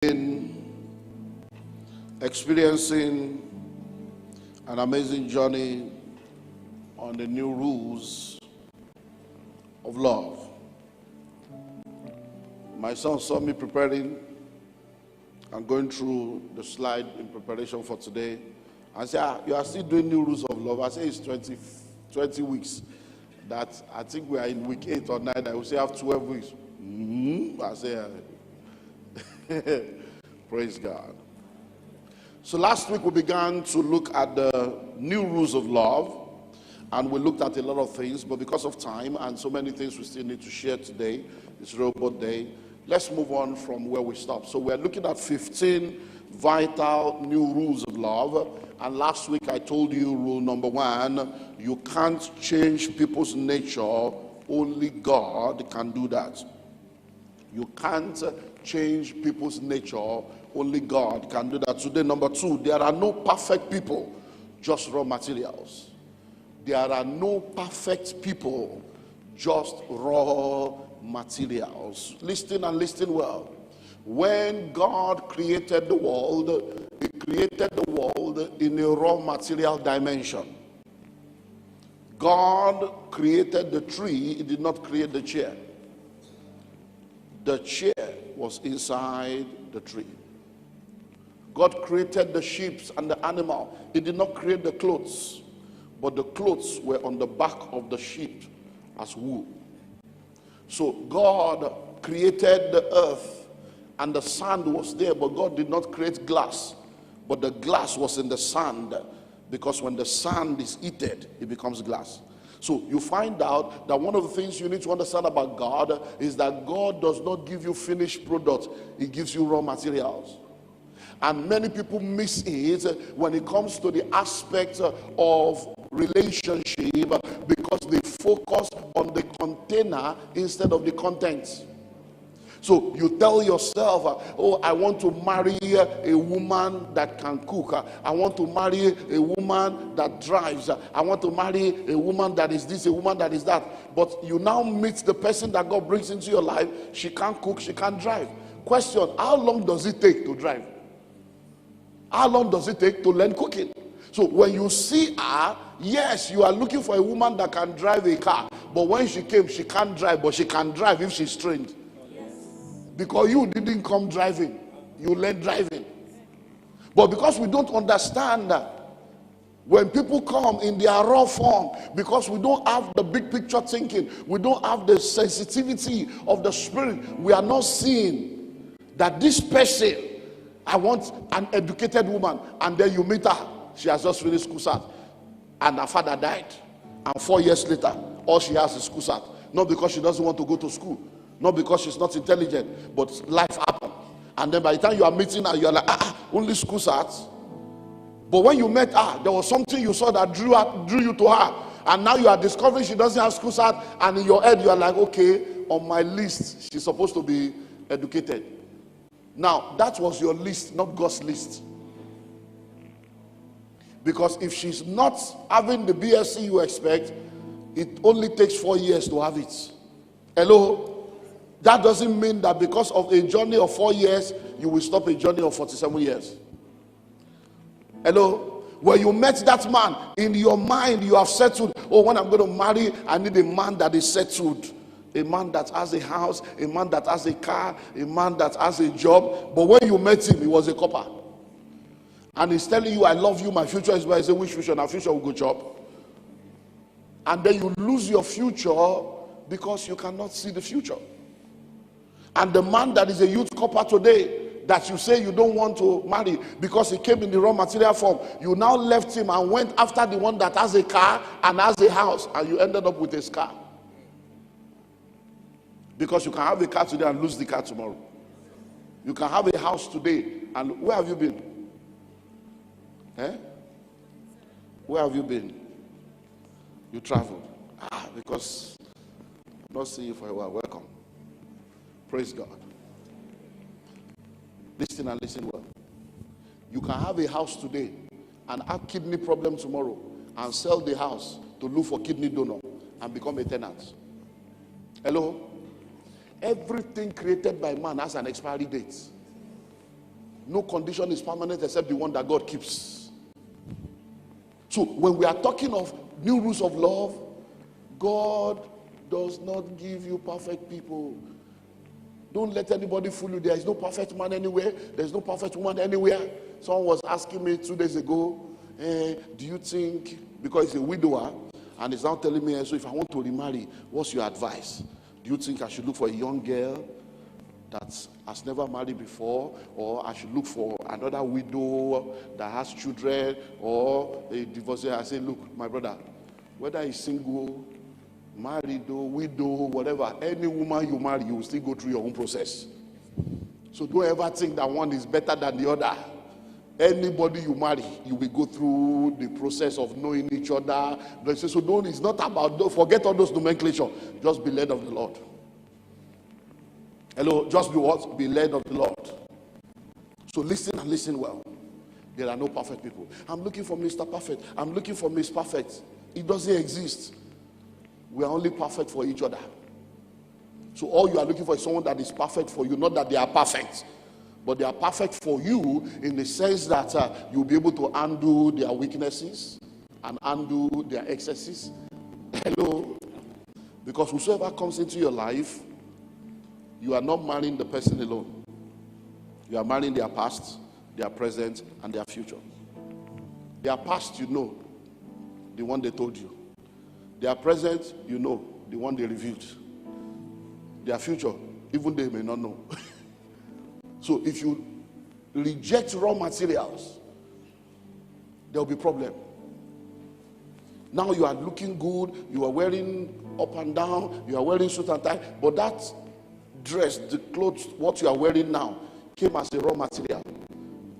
been experiencing an amazing journey on the new rules of love. My son saw me preparing and going through the slide in preparation for today and said, you are still doing new rules of love. I say it's 20 weeks. That I think we are in week 8 or 9. I will say I have 12 weeks. I say, praise God. So last week we began to look at the new rules of love, and we looked at a lot of things, but because of time and so many things we still need to share today, it's Robot Day, let's move on from where we stopped. So we're looking at 15 vital new rules of love, and last week I told you rule number 1, you can't change people's nature, only God can do that. You can't change people's nature, only God can do that. Today, number 2, there are no perfect people, just raw materials. There are no perfect people, just raw materials. Listen and listen well. When God created the world, He created the world in a raw material dimension. God created the tree, He did not create the chair. The chair was inside the tree. God created the sheep and the animal. He did not create the clothes, but the clothes were on the back of the sheep as wool. So God created the earth, and the sand was there, but God did not create glass, but the glass was in the sand, because when the sand is heated, it becomes glass. So you find out that one of the things you need to understand about God is that God does not give you finished product, He gives you raw materials. And many people miss it when it comes to the aspect of relationship, because they focus on the container instead of the content. So you tell yourself, oh, I want to marry a woman that can cook. I want to marry a woman that drives. I want to marry a woman that is this, a woman that is that. But you now meet the person that God brings into your life. She can't cook, she can't drive. Question, how long does it take to drive? How long does it take to learn cooking? So when you see her, yes, you are looking for a woman that can drive a car. But when she came, she can't drive, but she can drive if she's trained. Because you didn't come driving, you learned driving. But because we don't understand that, when people come in their raw form, because we don't have the big picture thinking, we don't have the sensitivity of the spirit, we are not seeing that this person, I want an educated woman, and then you meet her, she has just finished school cert, and her father died, and 4 years later, all she has is school cert. Not because she doesn't want to go to school, not because she's not intelligent, but life happened. And then by the time you are meeting her, you are like, only school certs. But when you met her, there was something you saw that drew you to her. And now you are discovering she doesn't have school cert, and in your head you are like, okay, on my list, she's supposed to be educated. Now, that was your list, not God's list. Because if she's not having the BSc you expect, it only takes 4 years to have it. Hello? That doesn't mean that because of a journey of 4 years, you will stop a journey of 47 years. Hello? When you met that man, in your mind, you have settled, oh, when I'm going to marry, I need a man that is settled. A man that has a house, a man that has a car, a man that has a job. But when you met him, he was a copper. And he's telling you, I love you, my future is bright. I say, which future? Our future will go job. And then you lose your future because you cannot see the future. And the man that is a youth copper today, that you say you don't want to marry because he came in the raw material form, you now left him and went after the one that has a car and has a house, and you ended up with a scar. Because you can have a car today and lose the car tomorrow. You can have a house today, and where have you been? Where have you been? You traveled. Because I'm not seeing you for a while. Welcome. Praise God. Listen and listen well. You can have a house today and have kidney problem tomorrow and sell the house to look for kidney donor and become a tenant. Hello? Everything created by man has an expiry date. No condition is permanent except the one that God keeps. So when we are talking of new rules of love, God does not give you perfect people. Don't let anybody fool you. There is no perfect man anywhere. There's no perfect woman anywhere. Someone was asking me 2 days ago, do you think, because he's a widower, and he's now telling me, so if I want to remarry, what's your advice? Do you think I should look for a young girl that has never married before, or I should look for another widow that has children, or a divorcee? I say, look, my brother, whether he's single, married, widow, whatever, any woman you marry, you will still go through your own process. So don't ever think that one is better than the other. Anybody you marry, you will go through the process of knowing each other. So don't, it's not about, forget all those nomenclature. Just be led of the Lord. Hello, just be what? Be led of the Lord. So listen and listen well. There are no perfect people. I'm looking for Mr. Perfect. I'm looking for Miss Perfect. It doesn't exist. We are only perfect for each other. So all you are looking for is someone that is perfect for you, not that they are perfect. But they are perfect for you in the sense that you'll be able to undo their weaknesses and undo their excesses. Hello? Because whosoever comes into your life, you are not marrying the person alone. You are marrying their past, their present, and their future. Their past, you know, the one they told you. Their present, you know, the one they revealed. Their future, even they may not know. So if you reject raw materials, there will be problem. Now you are looking good, you are wearing up and down, you are wearing suit and tie, but that dress, the clothes, what you are wearing now, came as a raw material.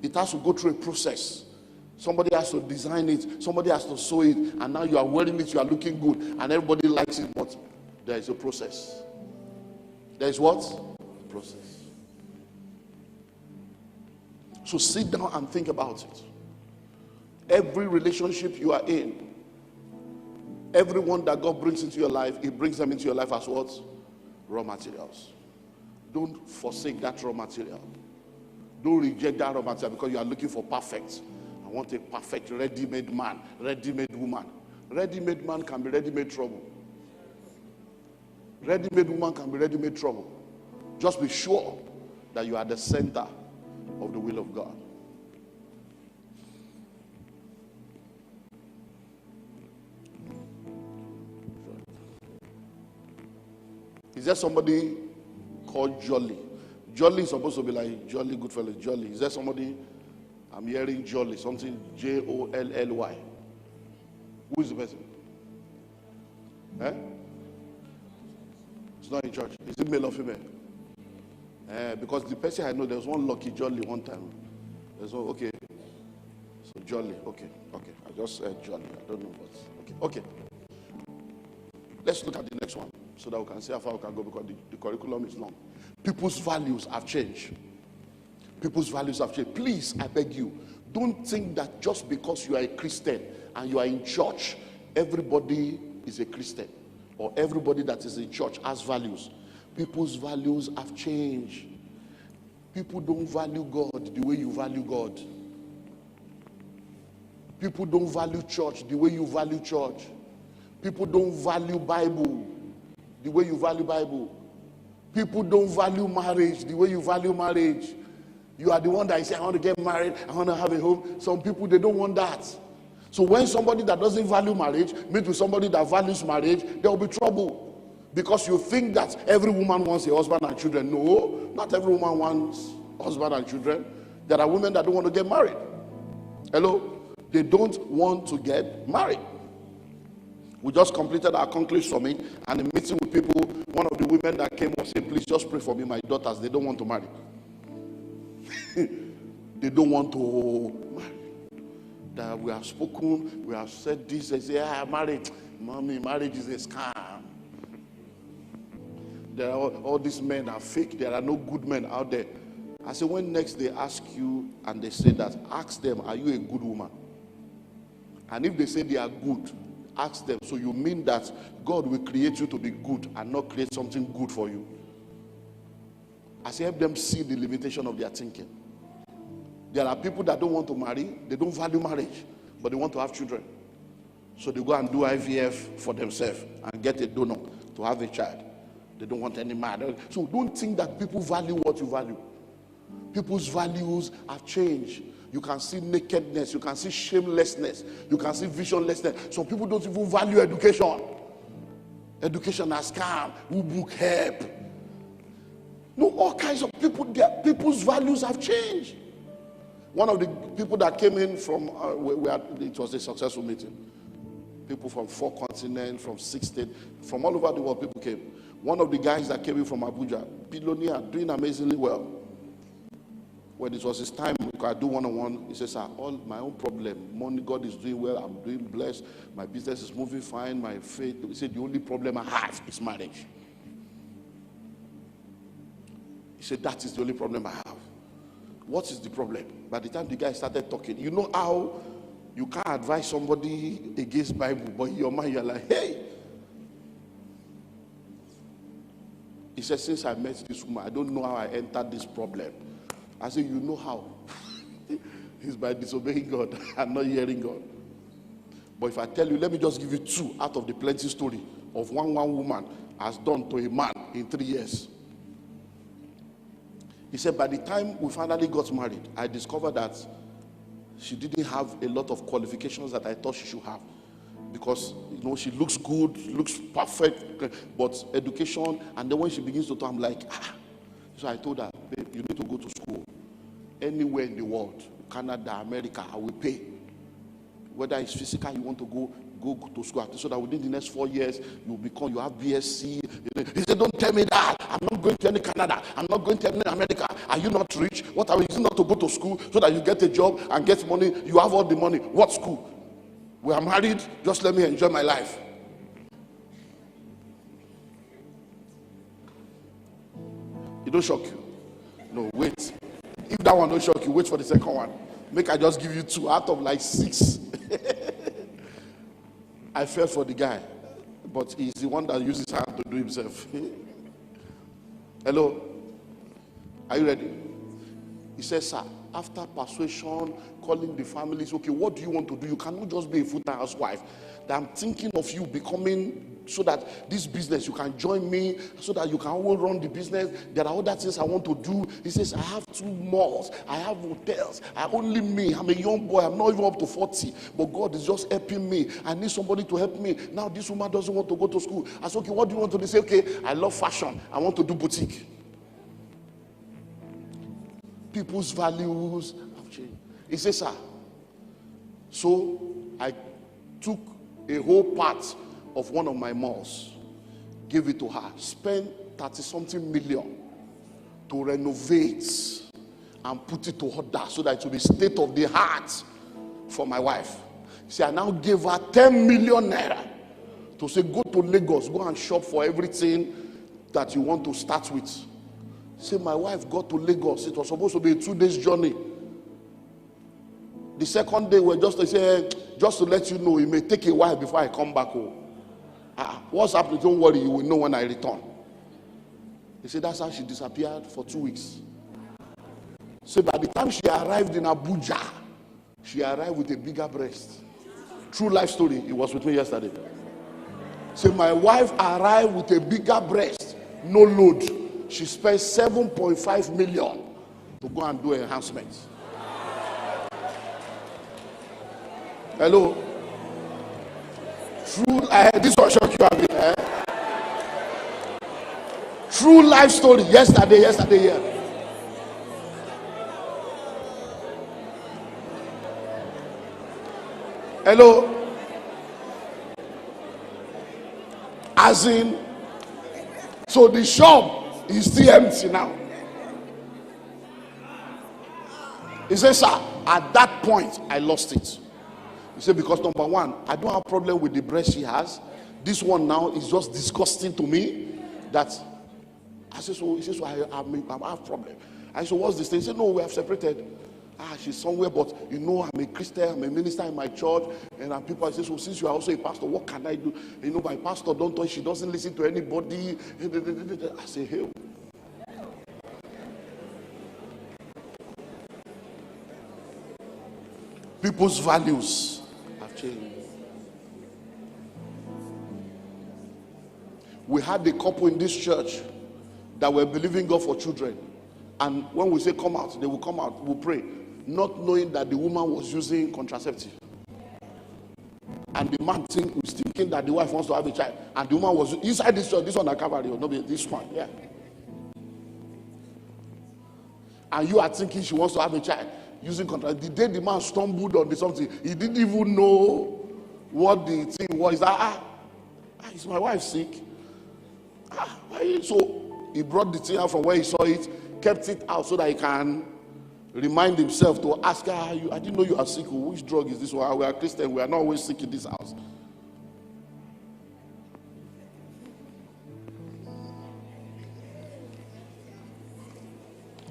It has to go through a process. Somebody has to design it, somebody has to sew it, and now you are wearing it, you are looking good, and everybody likes it, but there is a process. There is what? A process. So sit down and think about it. Every relationship you are in, everyone that God brings into your life, He brings them into your life as what? Raw materials. Don't forsake that raw material. Don't reject that raw material because you are looking for perfect. I want a perfect ready-made man, ready-made woman. Ready-made man can be ready-made trouble. Ready-made woman can be ready-made trouble. Just be sure that you are the center of the will of God. Is there somebody called Jolly? Jolly is supposed to be like Jolly Goodfellow. Jolly. Is there somebody? I'm hearing Jolly, something Jolly. Who is the person? Eh? It's not in church. Is it male or female? Because the person I know, there was one Lucky Jolly one time. There's one, okay. So Jolly, okay. I just said Jolly. I don't know what. Okay. Let's look at the next one so that we can see how far we can go because the curriculum is long. People's values have changed. People's values have changed. Please, I beg you, don't think that just because you are a Christian and you are in church, everybody is a Christian or everybody that is in church has values. People's values have changed. People don't value God the way you value God. People don't value church the way you value church. People don't value Bible the way you value Bible. People don't value marriage the way you value marriage. You are the one that is saying, I want to get married, I want to have a home. Some people, they don't want that. So when somebody that doesn't value marriage meets with somebody that values marriage, there will be trouble. Because you think that every woman wants a husband and children. No, not every woman wants husband and children. There are women that don't want to get married. Hello? They don't want to get married. We just completed our conclave summit and a meeting with people. One of the women that came was saying, please just pray for me, my daughters, they don't want to marry. They don't want to marry. That we have spoken, we have said this, they say, marriage, mommy, marriage is a scam. There are all these men are fake, there are no good men out there. I say, when next they ask you and they say that, ask them, are you a good woman? And if they say they are good, ask them, so you mean that God will create you to be good and not create something good for you? I say, help them see the limitation of their thinking. There are people that don't want to marry, they don't value marriage, but they want to have children. So they go and do IVF for themselves and get a donor to have a child. They don't want any man. So don't think that people value what you value. People's values have changed. You can see nakedness, you can see shamelessness, you can see visionlessness. Some people don't even value education. Education has come. Who book help? No, all kinds of people, people's values have changed. One of the people that came in from, it was a successful meeting. People from 4 continents, from 6 states, from all over the world, people came. One of the guys that came in from Abuja, billionaire, doing amazingly well. When it was his time, we could do one-on-one. He says, all my own problem, money, God is doing well, I'm doing blessed, my business is moving fine, my faith. He said, the only problem I have is marriage. He said, that is the only problem I have. What is the problem? By the time the guy started talking, you know how you can't advise somebody against Bible, but in your mind you're like, hey. He said, since I met this woman, I don't know how I entered this problem. I said, you know how? It's by disobeying God and not hearing God. But if I tell you, let me just give you 2 out of the plenty story of one woman has done to a man in 3 years. He said, by the time we finally got married, I discovered that she didn't have a lot of qualifications that I thought she should have. Because, you know, she looks good, looks perfect, but education, and then when she begins to talk, I'm like, So I told her, babe, you need to go to school. Anywhere in the world, Canada, America, I will pay. Whether it's physical, you want to go to school, so that within the next 4 years, you have BSc. He said, don't tell me that. I'm not going to any Canada. I'm not going to any America. Are you not rich? What are you not to go to school so that you get a job and get money? You have all the money. What school? We are married. Just let me enjoy my life. It don't shock you. No, wait. If that one don't shock you, wait for the second one. Make I just give you 2 out of like 6. I fell for the guy, but he's the one that uses his hand to do himself. Hello? Are you ready? He says, sir, after persuasion, calling the families, okay, what do you want to do? You cannot just be a full-time housewife. That I'm thinking of you becoming, so that this business, you can join me, so that you can all run the business. There are other things I want to do. He says, I have 2 malls, I have hotels, only me, I'm a young boy, I'm not even up to 40, but God is just helping me. I need somebody to help me. Now this woman doesn't want to go to school. I said, okay, what do you want to do? They say, okay, I love fashion, I want to do boutique. People's values have changed. He says, sir, so I took a whole part of one of my malls, gave it to her, spent 30-something million to renovate and put it to order so that it will be state of the art for my wife. See, I now gave her 10 million naira to say, go to Lagos, go and shop for everything that you want to start with. See, my wife got to Lagos. It was supposed to be a 2 days journey. The second day, we're just to say, just to let you know, it may take a while before I come back home. What's happening? Don't worry, you will know when I return. He said, that's how she disappeared for 2 weeks. So by the time she arrived in Abuja, she arrived with a bigger breast. True life story. It was with me yesterday. So my wife arrived with a bigger breast, no load. She spent 7.5 million to go and do enhancements. Hello? True, this will shock you a bit. True life story. Yesterday here. Hello? As in, so the shop is still empty now. He says, sir, at that point, I lost it. He said, because number one, I don't have problem with the breast she has. This one now is just disgusting to me. That I said, so he says, so I have problem. I said, what's this thing? He said, no, we have separated. She's somewhere, but you know, I'm a Christian, I'm a minister in my church, and people say, so since you are also a pastor, what can I do? You know, my pastor don't touch, she doesn't listen to anybody. I say, hey. People's values have changed. We had a couple in this church that were believing God for children. And when we say come out, they will come out, we'll pray, not knowing that the woman was using contraceptive. And the man was thinking that the wife wants to have a child. And the woman was inside this church, this one at Calvary, no, this one, yeah. And you are thinking she wants to have a child using contraceptive. The day the man stumbled on something, he didn't even know what the thing was. Is my wife sick? Why? So he brought the thing out from where he saw it, kept it out so that he can remind himself to ask her, I didn't know you are sick. Which drug is this one? We are Christian. We are not always sick in this house.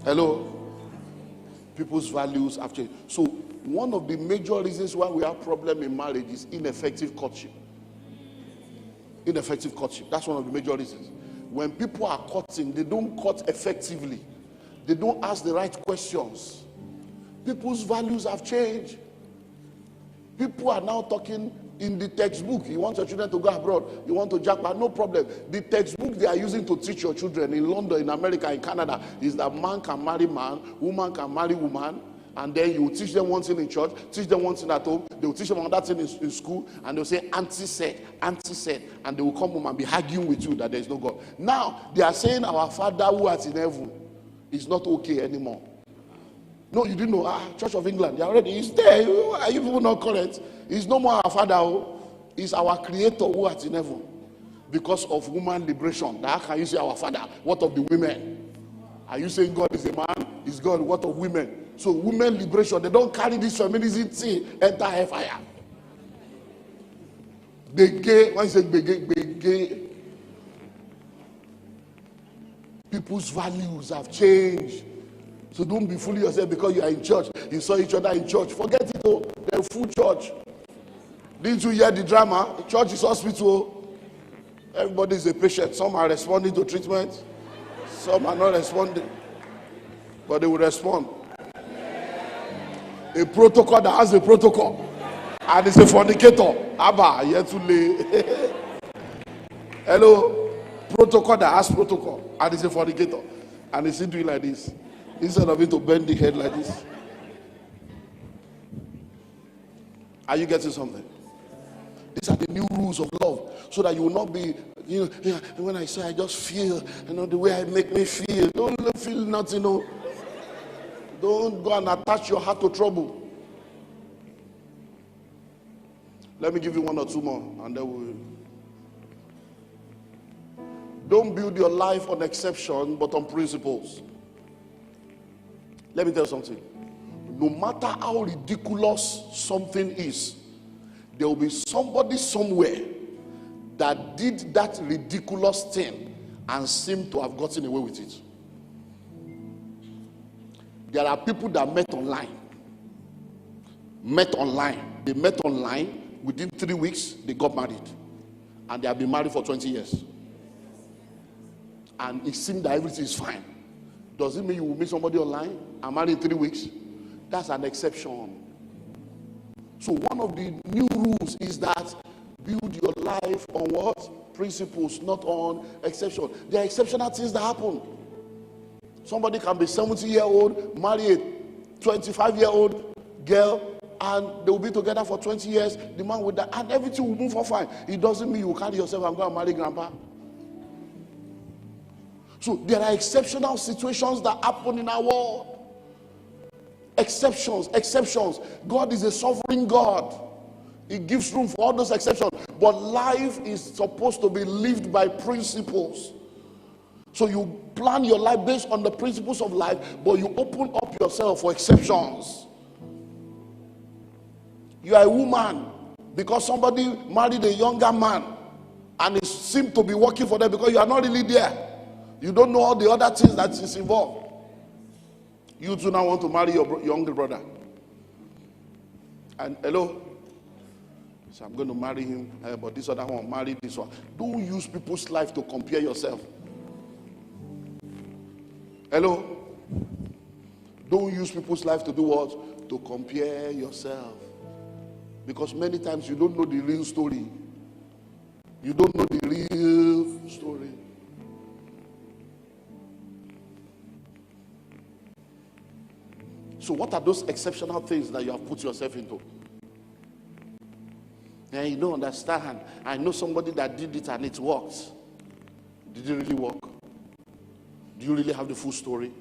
Hello? People's values have changed. So one of the major reasons why we have problem in marriage is ineffective courtship. Ineffective courtship. That's one of the major reasons. When people are courting, they don't court effectively. They don't ask the right questions. People's values have changed. People are now talking in the textbook. You want your children to go abroad, you want to jackpot, no problem. The textbook they are using to teach your children in London, in America, in Canada, is that man can marry man, woman can marry woman, and then you will teach them one thing in church, teach them one thing at home, they will teach them another thing in school, and they'll say, auntie said, and they will come home and be arguing with you that there is no God. Now, they are saying our Father who art in heaven is not okay anymore. No, you didn't know. Church of England, they already is there. Are you people not correct? He's no more our Father. He's our Creator who art in heaven. Because of woman liberation. How can you say our Father? What of the women? Are you saying God is a man? Is God what of women? So women liberation, they don't carry this feminism thing, enter hellfire. They gay, when you say gay, people's values have changed. So don't be fooling yourself because you are in church. You saw each other in church. Forget it, oh. They're full church. Didn't you hear the drama? Church is hospital. Everybody is a patient. Some are responding to treatment. Some are not responding. But they will respond. A protocol that has a protocol. And it's a fornicator. Abba, here to lay. Hello? Protocol that has protocol. And it's a fornicator. And it's doing like this. Instead of it to bend the head like this. Are you getting something? These are the new rules of love. So that you will not be, when I say I just feel, the way I make me feel. Don't feel nothing, Don't go and attach your heart to trouble. Let me give you one or two more, and then we'll. Don't build your life on exception, but on principles. Let me tell you something. No matter how ridiculous something is, there will be somebody somewhere that did that ridiculous thing and seemed to have gotten away with it. There are people that met online. They met online. Within 3 weeks, they got married. And they have been married for 20 years. And it seemed that everything is fine. Does it mean you will meet somebody online and marry in 3 weeks? That's an exception. So one of the new rules is that build your life on what? Principles, not on exception. There are exceptional things that happen. Somebody can be 70-year-old, marry a 25-year-old girl, and they will be together for 20 years. The man will die, and everything will move on fine. It doesn't mean you carry yourself and go and marry grandpa. So there are exceptional situations that happen in our world. Exceptions. God is a sovereign God. He gives room for all those exceptions. But life is supposed to be lived by principles. So you plan your life based on the principles of life, but you open up yourself for exceptions. You are a woman because somebody married a younger man and it seemed to be working for them because you are not really there. You don't know all the other things that is involved. You too now want to marry your younger brother. And hello? So I'm going to marry him, but this other one, marry this one. Don't use people's life to compare yourself. Hello? Don't use people's life to do what? To compare yourself. Because many times you don't know the real story. You don't know the real story. So what are those exceptional things that you have put yourself into? And you don't understand. I know somebody that did it and it worked. Did it really work? Do you really have the full story?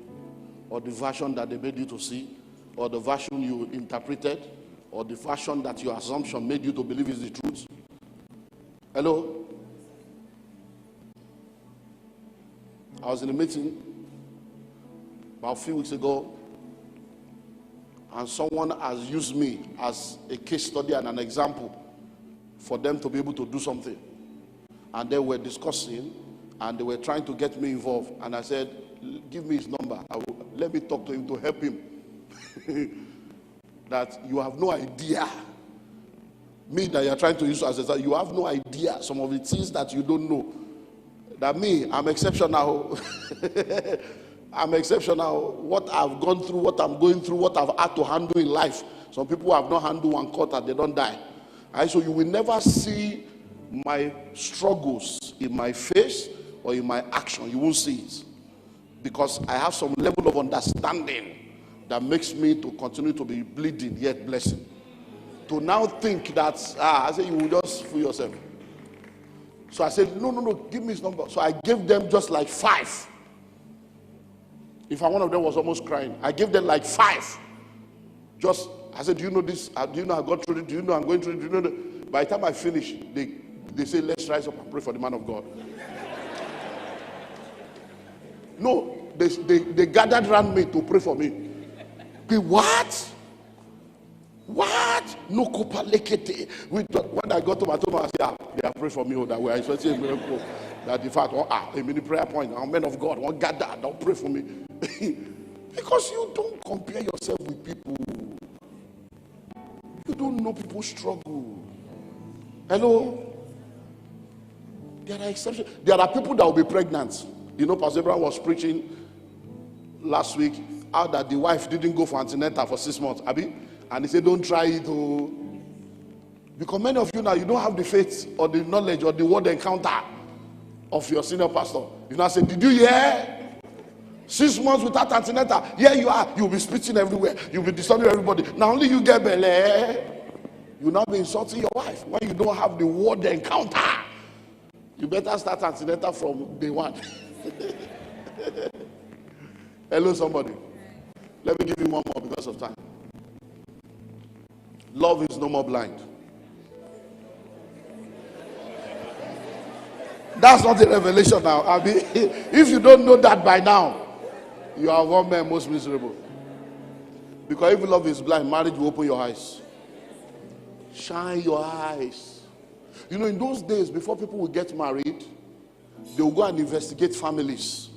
Or the version that they made you to see? Or the version you interpreted? Or the version that your assumption made you to believe is the truth? Hello? I was in a meeting about a few weeks ago, and someone has used me as a case study and an example for them to be able to do something. And they were discussing, and they were trying to get me involved. And I said, give me his number. Let me talk to him to help him. That you have no idea. Me that you're trying to use as a, you have no idea some of the things that you don't know. That me, I'm exceptional. I'm exceptional. What I've gone through, what I'm going through, what I've had to handle in life. Some people have not handled one quarter, they don't die. And so you will never see my struggles in my face or in my action. You won't see it. Because I have some level of understanding that makes me to continue to be bleeding yet blessing. To now think that, I said, you will just fool yourself. So I said, no, give me his number. So I gave them just like 5. In fact, one of them was almost crying. I gave them like 5. Just, I said, do you know this? Do you know I got through it? Do you know I'm going through it? Do you know that? By the time I finish, they say, let's rise up and pray for the man of God. No, they gathered around me to pray for me. What? What? No copa lekete. When I got to my tomb, I said, they are praying for me that way. I expecting a miracle. That in fact, a mini prayer point. I'm men of God. One gather, don't pray for me. Because you don't compare yourself with people. You don't know people's struggle. Hello? There are exceptions. There are people that will be pregnant. You know, Pastor Abraham was preaching last week how that the wife didn't go for antenatal for 6 months. Abi? And he said, don't try it. Oh. Because many of you now, you don't have the faith or the knowledge or the word encounter of your senior pastor. You now say, did you hear? 6 months without antenatal. Here you are. You'll be spitting everywhere. You'll be disturbing everybody. Now only you get belly. You'll now be insulting your wife when you don't have the word encounter. You better start antenatal from day one. Hello, somebody. Let me give you one more because of time. Love is no more blind. That's not a revelation now. I mean, if you don't know that by now, you are one man most miserable. Because if love is blind, marriage will open your eyes. Shine your eyes. You know, in those days, before people would get married, they will go and investigate families.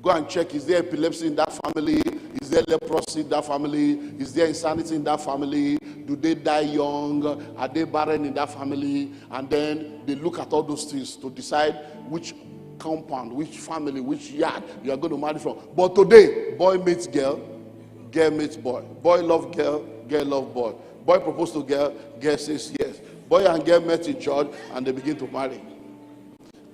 Go and check, is there epilepsy in that family? Is there leprosy in that family? Is there insanity in that family? Do they die young? Are they barren in that family? And then they look at all those things to decide which compound, which family, which yard you are going to marry from. But today, boy meets girl, girl meets boy. Boy love girl, girl love boy. Boy proposes to girl, girl says yes. Boy and girl met in church and they begin to marry.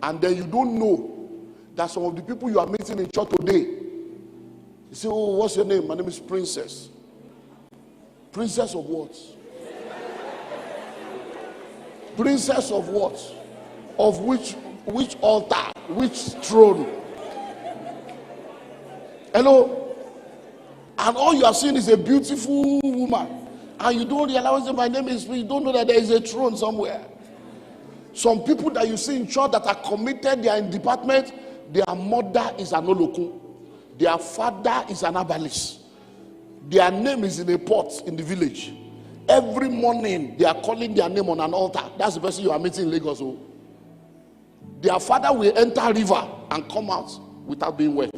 And then you don't know that some of the people you are meeting in church today, you say, oh, what's your name? My name is Princess. Princess of what? Princess of what? Of which altar? Which throne? Hello? And all you are seeing is a beautiful woman. And you don't realize that my name is, you don't know that there is a throne somewhere. Some people that you see in church that are committed, they are in department, their mother is an olokun. Their father is an herbalist. Their name is in a pot in the village. Every morning, they are calling their name on an altar. That's the person you are meeting in Lagos. Oh. Their father will enter river and come out without being wet.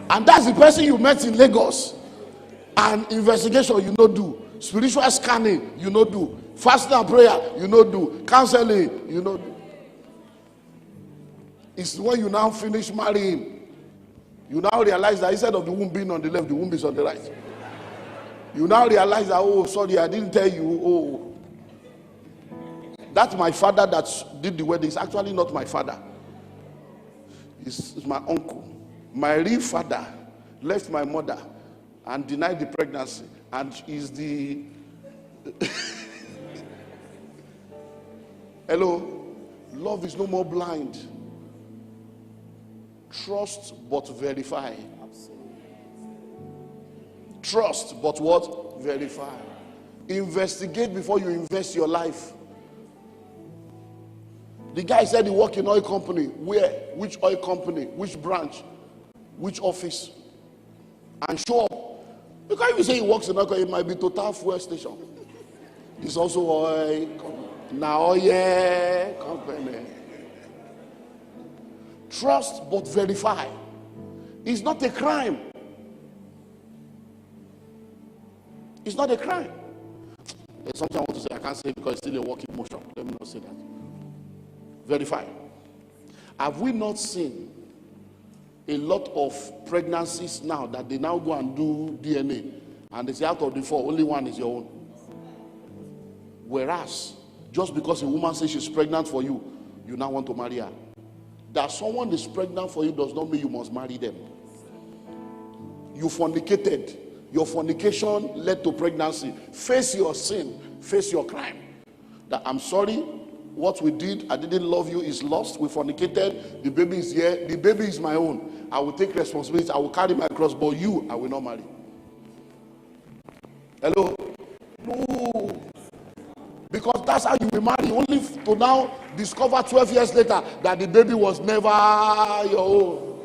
And that's the person you met in Lagos. And investigation, you know do. Spiritual scanning, you know do. Fasting and prayer, you know do. Counseling, you know do. It's when you now finish marrying, you now realize that instead of the womb being on the left, the womb is on the right. You now realize that, oh, sorry, I didn't tell you. Oh, that's my father that did the wedding. It's actually not my father. It's my uncle. My real father left my mother and denied the pregnancy, and is the hello. Love is no more blind. Trust but verify. Trust but what? Verify. Investigate before you invest your life. The guy said he worked in oil company. Where? Which oil company? Which branch? Which office? And show up. You can't even say he works in oil company. It might be Total Fuel Station. It's also oil company. Now oil company. Trust but verify. It's not a crime. It's not a crime. There's something I want to say. I can't say it because it's still a working motion. Let me not say that. Verify. Have we not seen a lot of pregnancies now that they now go and do DNA and they say out of the 4, only one is your own? Whereas, just because a woman says she's pregnant for you, you now want to marry her. That someone is pregnant for you does not mean you must marry them. You fornicated. Your fornication led to pregnancy. Face your sin. Face your crime. That I'm sorry, what we did, I didn't love you, is lost. We fornicated. The baby is here. The baby is my own. I will take responsibility. I will carry my cross. But you, I will not marry. Hello? No. Because that's how you will marry. Only to now discover 12 years later that the baby was never your own.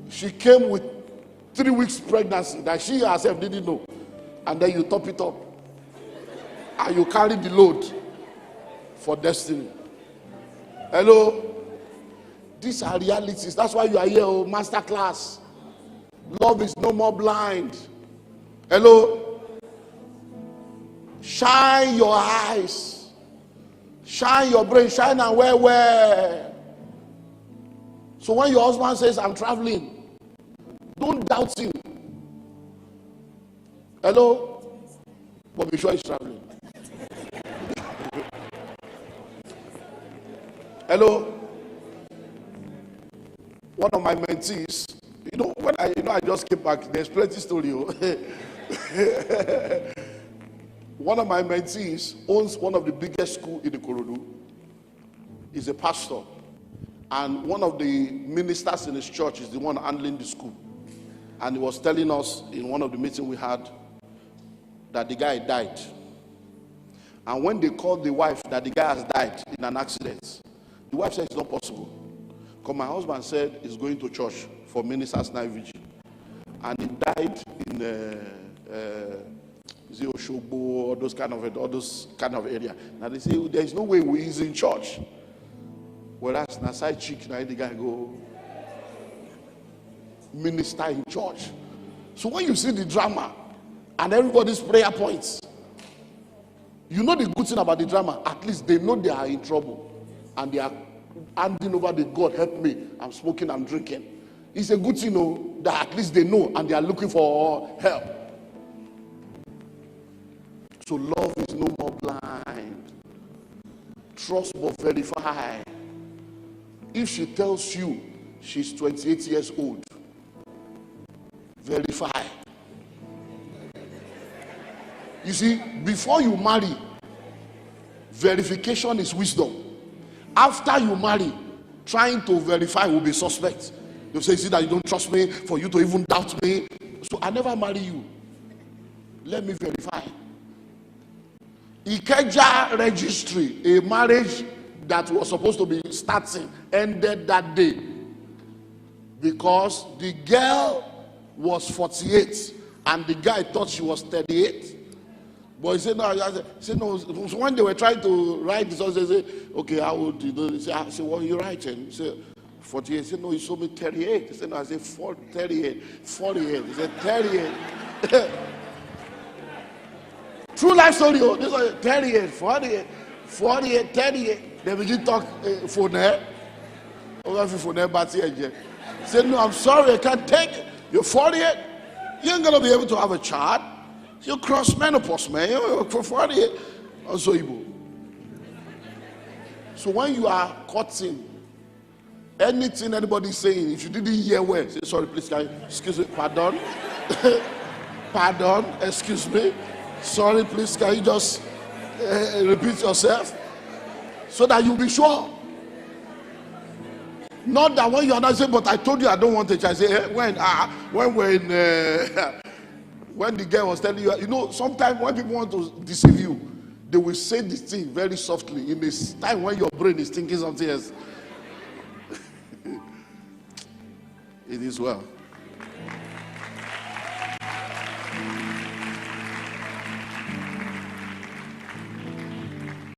She came with 3 weeks pregnancy that she herself didn't know. And then you top it up. And you carry the load for destiny. Hello? These are realities. That's why you are here, oh, master class. Love is no more blind. Hello? Shine your eyes. Shine your brain. Shine and where? So when your husband says, I'm traveling, don't doubt him. Hello? But be sure he's traveling. Hello? One of my mentees, when I just came back, there's plenty story. One of my mentees owns one of the biggest schools in the Ikorodu. He's a pastor. And one of the ministers in his church is the one handling the school. And he was telling us in one of the meetings we had that the guy died. And when they called the wife that the guy has died in an accident, the wife said it's not possible. Because my husband said he's going to church for ministers' night vigil. And he died in Oshogbo, all those kind of area. Now they say there is no way he's in church. Whereas na side chick, now the guy go minister in church. So when you see the drama and everybody's prayer points, you know the good thing about the drama, at least they know they are in trouble and they are handing over the God, help me, I'm smoking, I'm drinking. It's a good thing, that at least they know and they are looking for help. So love is no more blind. Trust but verify. If she tells you she's 28 years old, verify. You see, before you marry, verification is wisdom. After you marry, trying to verify will be suspect. They'll say, see that you don't trust me, for you to even doubt me. So I never marry you. Let me verify. Ikeja registry, a marriage that was supposed to be starting, ended that day. Because the girl was 48 and the guy thought she was 38. But he said, no. So when they were trying to write this, they said, okay, how old do you know? He said, what are you writing? He said, 48. He said, no, he told me 38. He said, no, I said, 38. 48. He said, 38. True life story, this was 38, 48, 48, 38. They begin to talk phone. Say, no, I'm sorry, I can't take it. You're 48. You ain't going to be able to have a child. You're cross menopause, man. You're for 48. Also, Igbo. So when you are courting, anything anybody's saying, if you didn't hear well, say, sorry, please, can you, excuse me, pardon? Pardon, excuse me. Sorry, please, can you just repeat yourself? So that you'll be sure. Not that when you are not saying, but I told you I don't want a child. I say, when when the girl was telling you, you know, sometimes when people want to deceive you, they will say this thing very softly in this time when your brain is thinking something else. It is well.